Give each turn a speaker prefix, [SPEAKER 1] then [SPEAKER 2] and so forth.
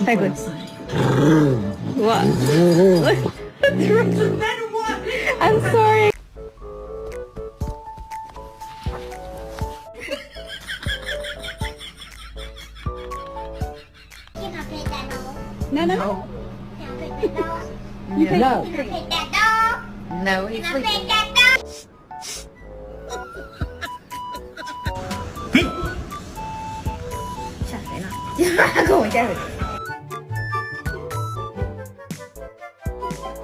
[SPEAKER 1] Very good. What? I'm sorry. No, no.
[SPEAKER 2] No.
[SPEAKER 1] You play
[SPEAKER 2] No.
[SPEAKER 1] No,
[SPEAKER 2] he's sleeping.
[SPEAKER 1] Chả thấy nào. Không phải chơi.